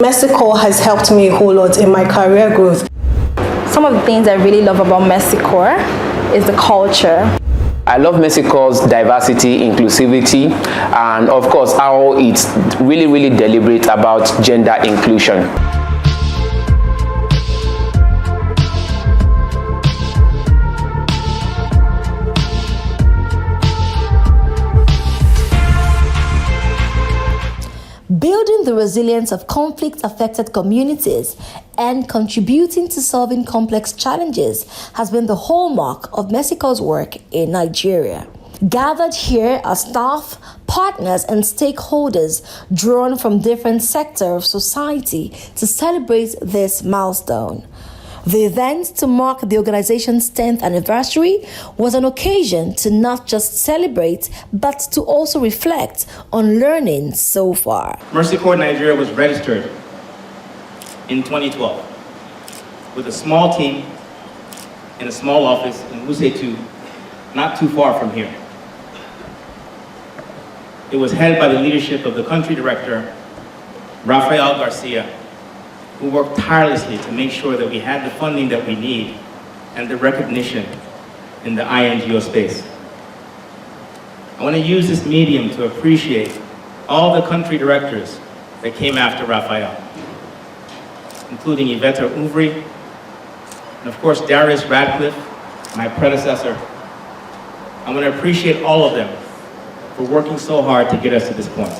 Mercy Corps has helped me a whole lot in my career growth. Some of the things I really love about Mercy Corps is the culture. I love Mercy Corps' diversity, inclusivity, and of course how it's really deliberate about gender inclusion. Building the resilience of conflict-affected communities and contributing to solving complex challenges has been the hallmark of Mercy Corps' work in Nigeria. Gathered here are staff, partners, and stakeholders drawn from different sectors of society to celebrate this milestone. The event to mark the organization's 10th anniversary was an occasion to not just celebrate, but to also reflect on learning so far. Mercy Corps Nigeria was registered in 2012 with a small team in a small office in Wuse 2, not too far from here. It was headed by the leadership of the country director, Rafael Garcia, who worked tirelessly to make sure that we had the funding that we need and the recognition in the INGO space. I want to use this medium to appreciate all the country directors that came after Rafael, including Yvette Ouvry, and of course Darius Radcliffe, my predecessor. I want to appreciate all of them for working so hard to get us to this point.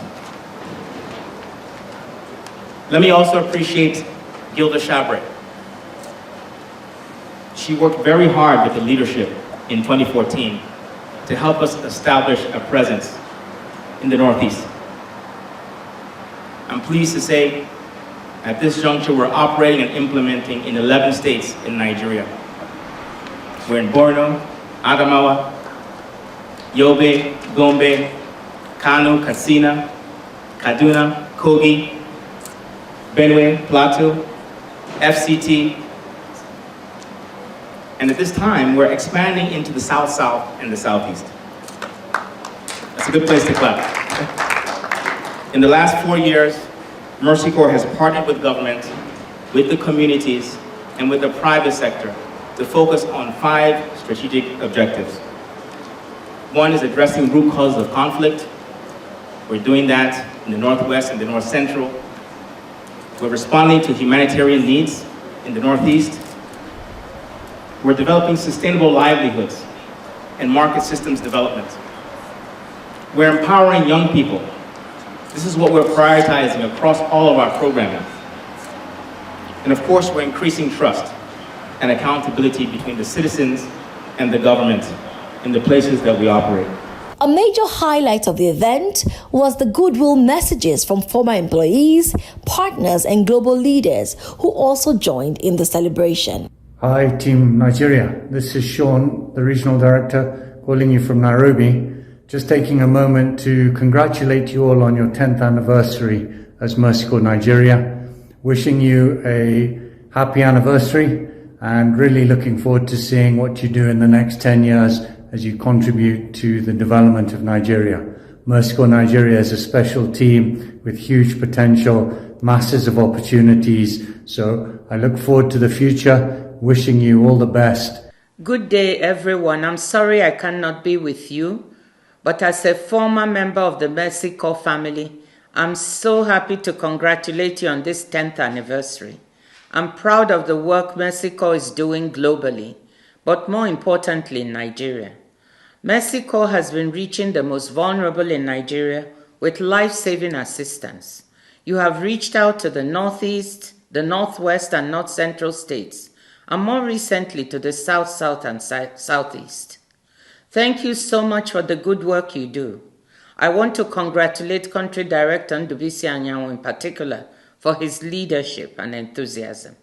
Let me also appreciate Gilda Chabre. She worked very hard with the leadership in 2014 to help us establish a presence in the Northeast. I'm pleased to say at this juncture we're operating and implementing in 11 states in Nigeria. We're in Borno, Adamawa, Yobe, Gombe, Kano, Katsina, Kaduna, Kogi, Benue, Plateau, FCT, and at this time, we're expanding into the South-South and the Southeast. That's a good place to clap. In the last 4 years, Mercy Corps has partnered with government, with the communities, and with the private sector to focus on 5 strategic objectives. One is addressing root causes of conflict. We're doing that in the Northwest and the North Central. We're responding to humanitarian needs in the Northeast. We're developing sustainable livelihoods and market systems development. We're empowering young people. This is what we're prioritizing across all of our programming. And of course, we're increasing trust and accountability between the citizens and the government in the places that we operate. A major highlight of the event was the goodwill messages from former employees, partners, and global leaders who also joined in the celebration. Hi, Team Nigeria. This is Sean, the Regional Director, calling you from Nairobi. Just taking a moment to congratulate you all on your 10th anniversary as Mercy Corps Nigeria. Wishing you a happy anniversary and really looking forward to seeing what you do in the next 10 years as you contribute to the development of Nigeria. Mercy Corps Nigeria is a special team with huge potential, masses of opportunities. So I look forward to the future, wishing you all the best. Good day, everyone. I'm sorry I cannot be with you, but as a former member of the Mercy Corps family, I'm so happy to congratulate you on this 10th anniversary. I'm proud of the work Mercy Corps is doing globally, but more importantly in Nigeria. Mercy Corps has been reaching the most vulnerable in Nigeria with life-saving assistance. You have reached out to the Northeast, the Northwest and North Central states, and more recently to the South, South and Southeast. Thank you so much for the good work you do. I want to congratulate Country Director Ndubisi Anyanwu in particular for his leadership and enthusiasm.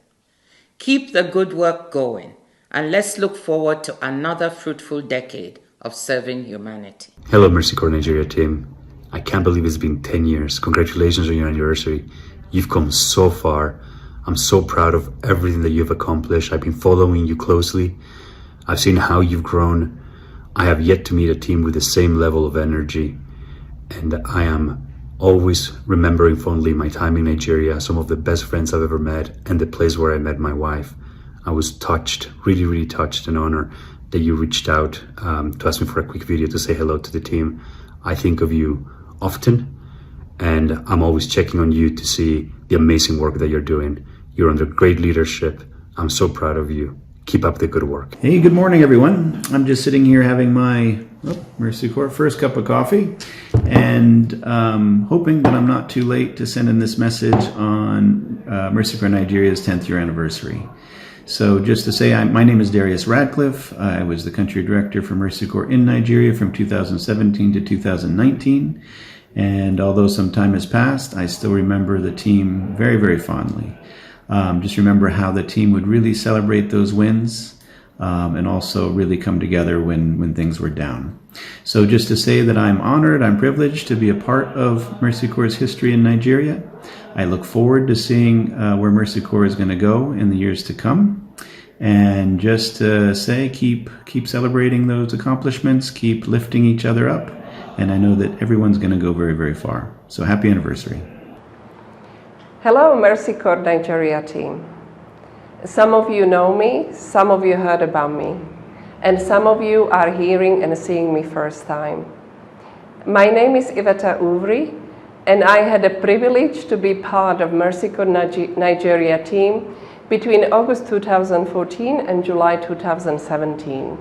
Keep the good work going, and let's look forward to another fruitful decade of serving humanity. Hello, Mercy Corps Nigeria team. I can't believe it's been 10 years. Congratulations on your anniversary. You've come so far. I'm so proud of everything that you've accomplished. I've been following you closely. I've seen how you've grown. I have yet to meet a team with the same level of energy, and I am always remembering fondly my time in Nigeria, some of the best friends I've ever met, and the place where I met my wife. I was touched, really, really touched and honored that you reached out to ask me for a quick video to say hello to the team. I think of you often, and I'm always checking on you to see the amazing work that you're doing. You're under great leadership. I'm so proud of you. Keep up the good work. Hey, good morning, everyone. I'm just sitting here having my Mercy Corps first cup of coffee and hoping that I'm not too late to send in this message on Mercy Corps Nigeria's 10th year anniversary. So just to say, my name is Darius Radcliffe. I was the country director for Mercy Corps in Nigeria from 2017 to 2019. And although some time has passed, I still remember the team very, very fondly. Just remember how the team would really celebrate those wins and also really come together when things were down. So just to say that I'm honored, I'm privileged to be a part of Mercy Corps' history in Nigeria. I look forward to seeing where Mercy Corps is going to go in the years to come. And just to say, keep celebrating those accomplishments, keep lifting each other up. And I know that everyone's going to go very, very far. So happy anniversary. Hello, Mercy Corps Nigeria team. Some of you know me, some of you heard about me, and some of you are hearing and seeing me first time. My name is Iveta Uvri, and I had the privilege to be part of Mercy Corps Nigeria team between August 2014 and July 2017.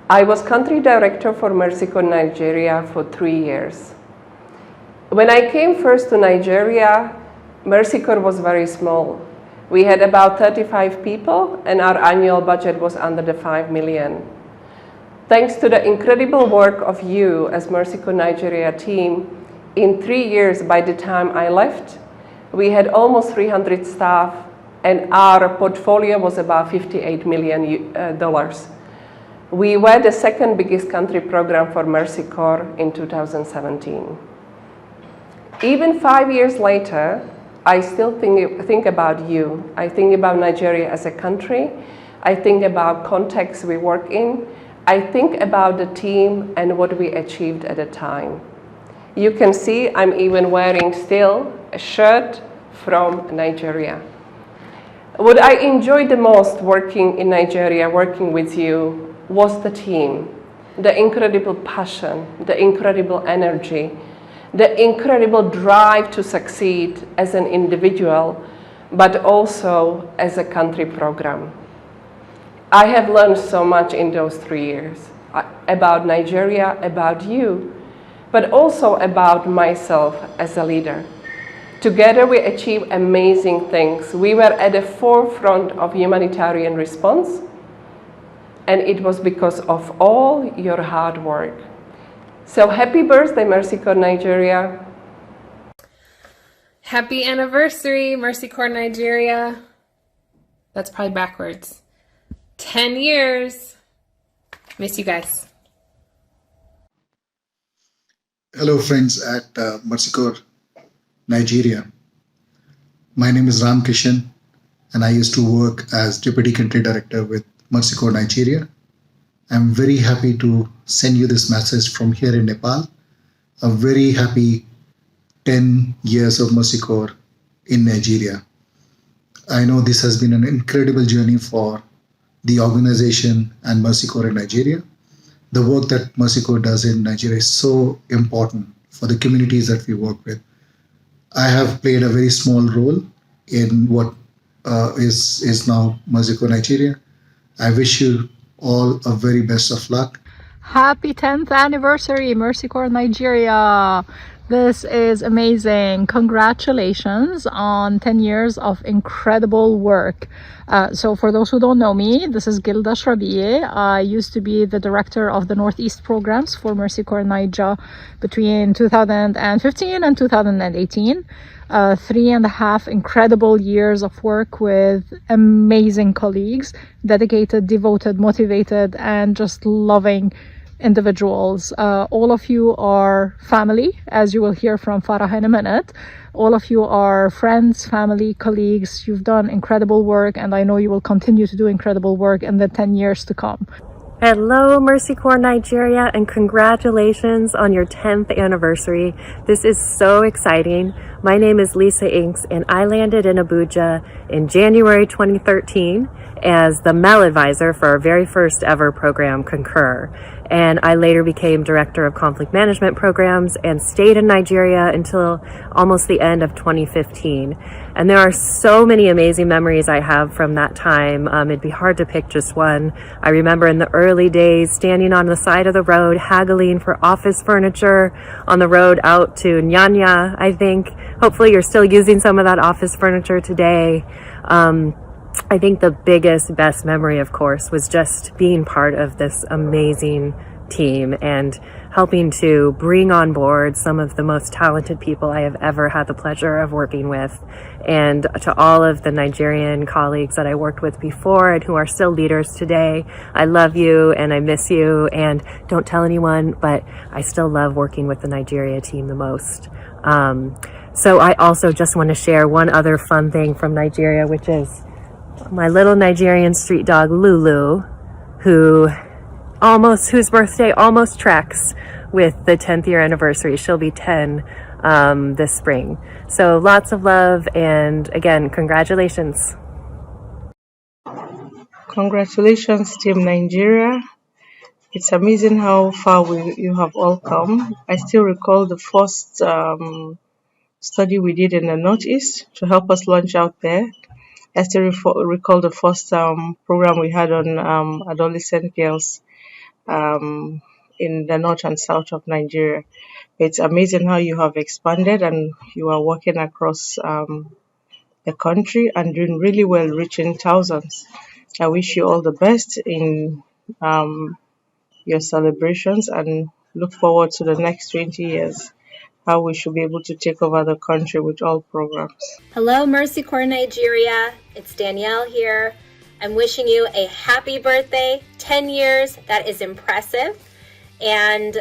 I was country director for Mercy Corps Nigeria for 3 years. When I came first to Nigeria, Mercy Corps was very small. We had about 35 people and our annual budget was under the 5 million. Thanks to the incredible work of you as Mercy Corps Nigeria team, in 3 years by the time I left, we had almost 300 staff and our portfolio was about $58 million. We were the second biggest country program for Mercy Corps in 2017. Even 5 years later, I still think about you. I think about Nigeria as a country. I think about context we work in. I think about the team and what we achieved at the time. You can see I'm even wearing still a shirt from Nigeria. What I enjoyed the most working in Nigeria, working with you, was the team, the incredible passion, the incredible energy, the incredible drive to succeed as an individual, but also as a country program. I have learned so much in those 3 years about Nigeria, about you, but also about myself as a leader. Together we achieved amazing things. We were at the forefront of humanitarian response, and it was because of all your hard work. So happy birthday, Mercy Corps Nigeria. Happy anniversary, Mercy Corps Nigeria. That's probably backwards. 10 years. Miss you guys. Hello friends at Mercy Corps Nigeria. My name is Ram Kishan and I used to work as Deputy Country Director with Mercy Corps Nigeria. I'm very happy to send you this message from here in Nepal. A very happy 10 years of Mercy Corps in Nigeria. I know this has been an incredible journey for the organization and Mercy Corps in Nigeria. The work that Mercy Corps does in Nigeria is so important for the communities that we work with. I have played a very small role in what is now Mercy Corps Nigeria. I wish you all a very best of luck. Happy 10th anniversary, Mercy Corps Nigeria. This is amazing. Congratulations on 10 years of incredible work. So for those who don't know me, this is Gilda Shrabiye. I used to be the director of the Northeast programs for Mercy Corps Nigeria between 2015 and 2018. 3.5 incredible years of work with amazing colleagues, dedicated, devoted, motivated, and just loving individuals. All of you are family, as you will hear from Farah in a minute. All of you are friends, family, colleagues. You've done incredible work, and I know you will continue to do incredible work in the 10 years to come. Hello, Mercy Corps Nigeria, and congratulations on your 10th anniversary. This is so exciting. My name is Lisa Inks, and I landed in Abuja in January 2013 as the MEL advisor for our very first ever program, Concur. And I later became director of conflict management programs and stayed in Nigeria until almost the end of 2015. And there are so many amazing memories I have from that time. It'd be hard to pick just one. I remember in the early days standing on the side of the road, haggling for office furniture on the road out to Nyanya, I think. Hopefully you're still using some of that office furniture today. I think the best memory, of course, was just being part of this amazing team and helping to bring on board some of the most talented people I have ever had the pleasure of working with. And to all of the Nigerian colleagues that I worked with before and who are still leaders today, I love you and I miss you, and don't tell anyone, but I still love working with the Nigeria team the most. So I also just want to share one other fun thing from Nigeria, which is my little Nigerian street dog Lulu, whose birthday almost tracks with the 10th year anniversary. She'll be 10 this spring. So lots of love, and again, congratulations. Congratulations, Team Nigeria. It's amazing how far you have all come. I still recall the first study we did in the Northeast to help us launch out there. I still recall the first program we had on adolescent girls in the north and south of Nigeria. It's amazing how you have expanded and you are working across the country and doing really well, reaching thousands. I wish you all the best in your celebrations and look forward to the next 20 years. How we should be able to take over the country with all programs. Hello, Mercy Corps Nigeria. It's Danielle here. I'm wishing you a happy birthday. 10 years, that is impressive. And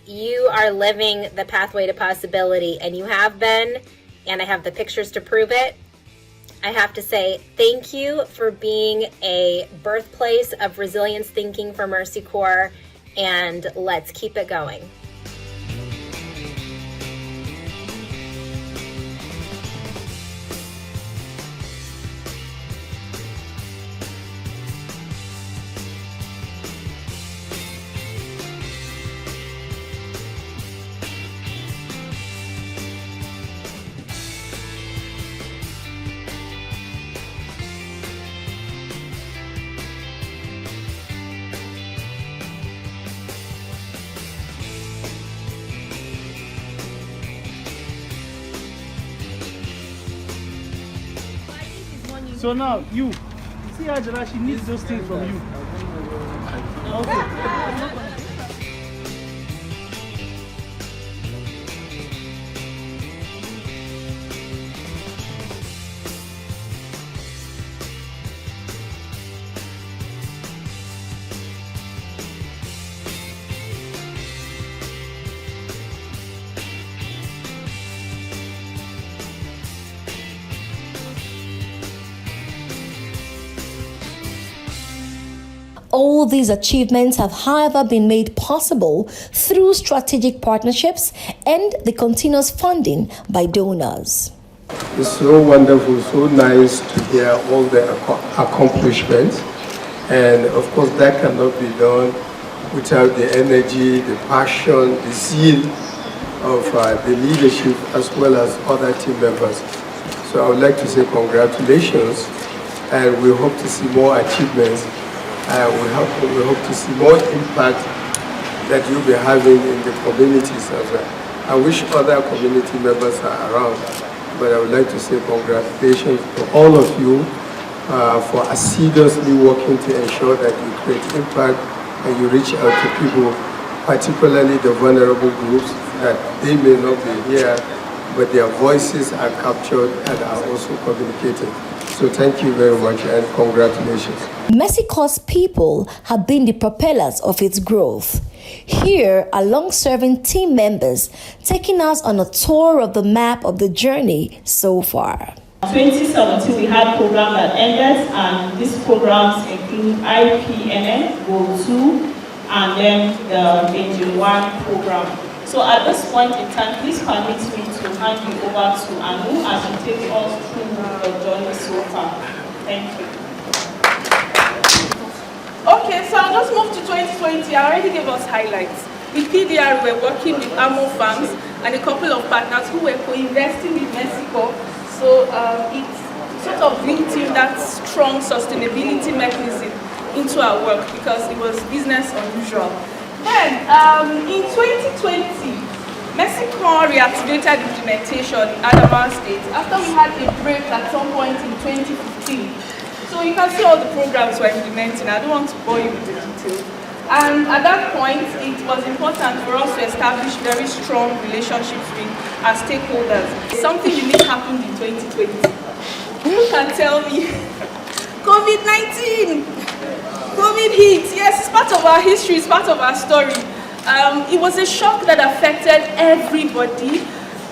you are living the pathway to possibility, and you have been, and I have the pictures to prove it. I have to say thank you for being a birthplace of resilience thinking for Mercy Corps, and let's keep it going. So now, you see Angela, she needs those things from you. Okay. All these achievements have, however, been made possible through strategic partnerships and the continuous funding by donors. It's so wonderful, so nice to hear all the accomplishments. And of course, that cannot be done without the energy, the passion, the zeal of the leadership as well as other team members. So I would like to say congratulations, and we hope to see more achievements. We hope to see more impact that you'll be having in the communities as well. I wish other community members are around, but I would like to say congratulations to all of you for assiduously working to ensure that you create impact and you reach out to people, particularly the vulnerable groups, that they may not be here, but their voices are captured and are also communicated. So thank you very much and congratulations. Mercy Corps people have been the propellers of its growth. Here are long-serving team members taking us on a tour of the map of the journey so far. 2017, we had program that ended, and these programs include IPNN, Goal 2, and then the Engine 1 program. So at this point in time, please permit me to hand you over to Anu as she takes us through the journey so far. Thank you. Okay, so I'll just move to 2020. I already gave us highlights. With PDR, we were working with Amo Farms and a couple of partners who were co-investing with Mexico. So it sort of linked in that strong sustainability mechanism into our work because it was business unusual. Then, in 2020, Mexico reactivated implementation in Adamawa State after we had a break at some point in 2015. So you can see all the programs we're implementing. I don't want to bore you with the details. And at that point, it was important for us to establish very strong relationships with our stakeholders. Something unique happened in 2020. Who can tell me? COVID-19! COVID hit. Yes, it's part of our history, it's part of our story. It was a shock that affected everybody,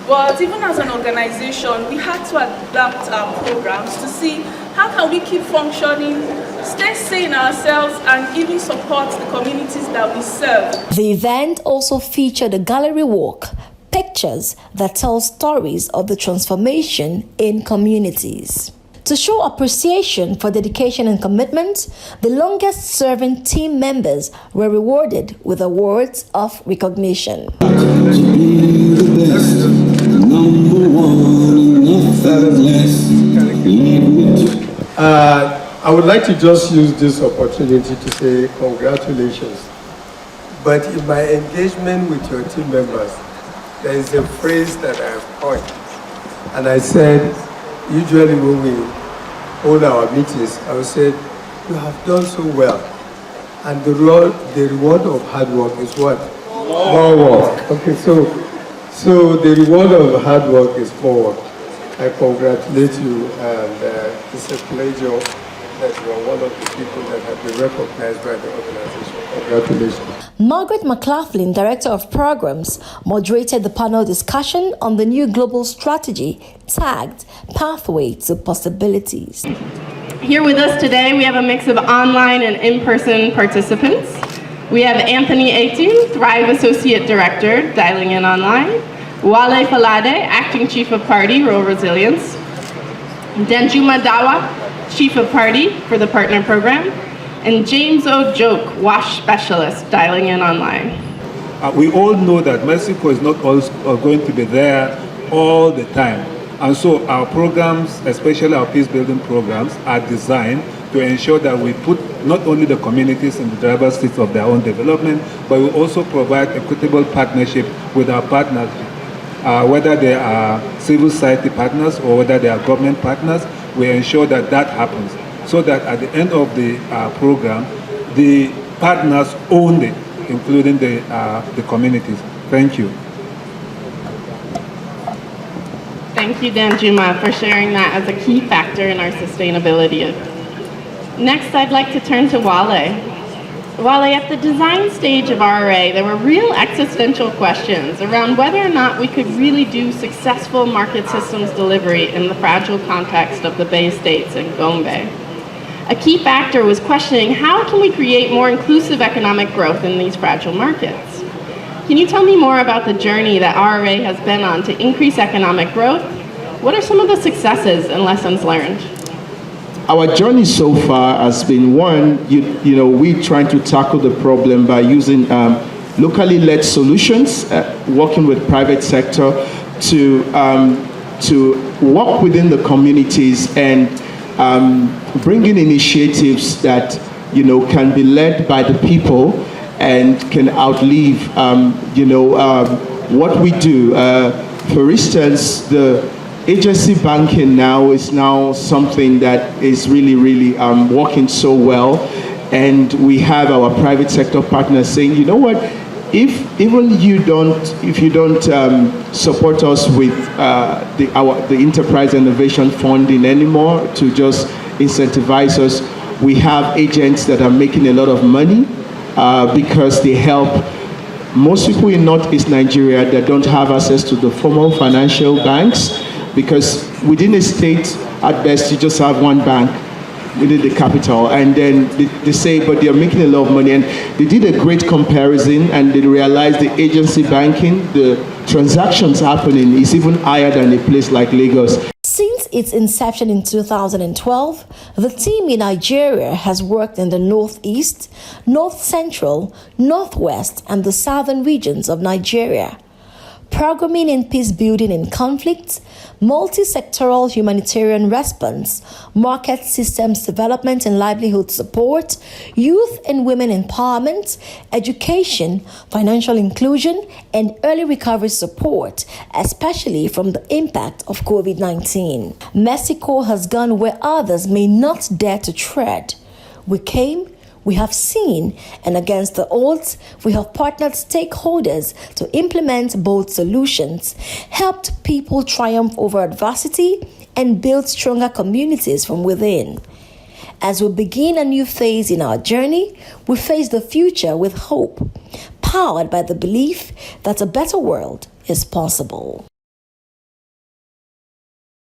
but even as an organization, we had to adapt our programs to see how can we keep functioning, stay sane ourselves, and even support the communities that we serve. The event also featured a gallery walk, pictures that tell stories of the transformation in communities. To show appreciation for dedication and commitment, the longest-serving team members were rewarded with awards of recognition. I would like to just use this opportunity to say congratulations. But in my engagement with your team members, there is a phrase that I have coined. And I said, usually when we hold our meetings, I would say, you have done so well. And the reward of hard work is what? More work. Okay, so the reward of hard work is more work. I congratulate you, and it's a pleasure that you are one of the people that have been recognized by the organization. Congratulations. Margaret McLaughlin, Director of Programs, moderated the panel discussion on the new global strategy tagged Pathway to Possibilities. Here with us today, we have a mix of online and in-person participants. We have Anthony Etu, Thrive Associate Director, dialing in online. Wale Falade, Acting Chief of Party, Rural Resilience. Danjuma Dawa, Chief of Party for the Partner Program. And James Ojoke, WASH Specialist, dialing in online. We all know that Mexico is not always going to be there all the time. And so our programs, especially our peace-building programs, are designed to ensure that we put not only the communities in the driver's seat of their own development, but we also provide equitable partnership with our partners, whether they are civil society partners or whether they are government partners. We ensure that that happens, so that at the end of the program, the partners own it, including the communities. Thank you. Thank you, Danjuma, for sharing that as a key factor in our sustainability. Next, I'd like to turn to Wale. Wale, at the design stage of RRA, there were real existential questions around whether or not we could really do successful market systems delivery in the fragile context of the Bay States and Gombe. A key factor was questioning how can we create more inclusive economic growth in these fragile markets? Can you tell me more about the journey that RRA has been on to increase economic growth? What are some of the successes and lessons learned? Our journey so far has been one, we trying to tackle the problem by using locally led solutions, working with private sector to work within the communities and bringing initiatives that can be led by the people and can outlive what we do. For instance, the agency banking now is something that is really working so well, and we have our private sector partners saying, you know what, if you don't support us with the enterprise innovation funding anymore to just incentivize us, we have agents that are making a lot of money because they help most people in Northeast Nigeria that don't have access to the formal financial banks. because within a state, at best, you just have one bank within the capital, and then they say, but they're making a lot of money. And they did a great comparison, and they realized the agency banking, the transactions happening is even higher than a place like Lagos. Since its inception in 2012, the team in Nigeria has worked in the Northeast, North Central, Northwest, and the Southern regions of Nigeria, programming in peace building in conflict, multi-sectoral humanitarian response, market systems development and livelihood support, youth and women empowerment, education, financial inclusion, and early recovery support, especially from the impact of COVID-19. Mercycorps has gone where others may not dare to tread. We came, we have seen, and against the odds, we have partnered stakeholders to implement bold solutions, helped people triumph over adversity, and build stronger communities from within. As we begin a new phase in our journey, we face the future with hope, powered by the belief that a better world is possible.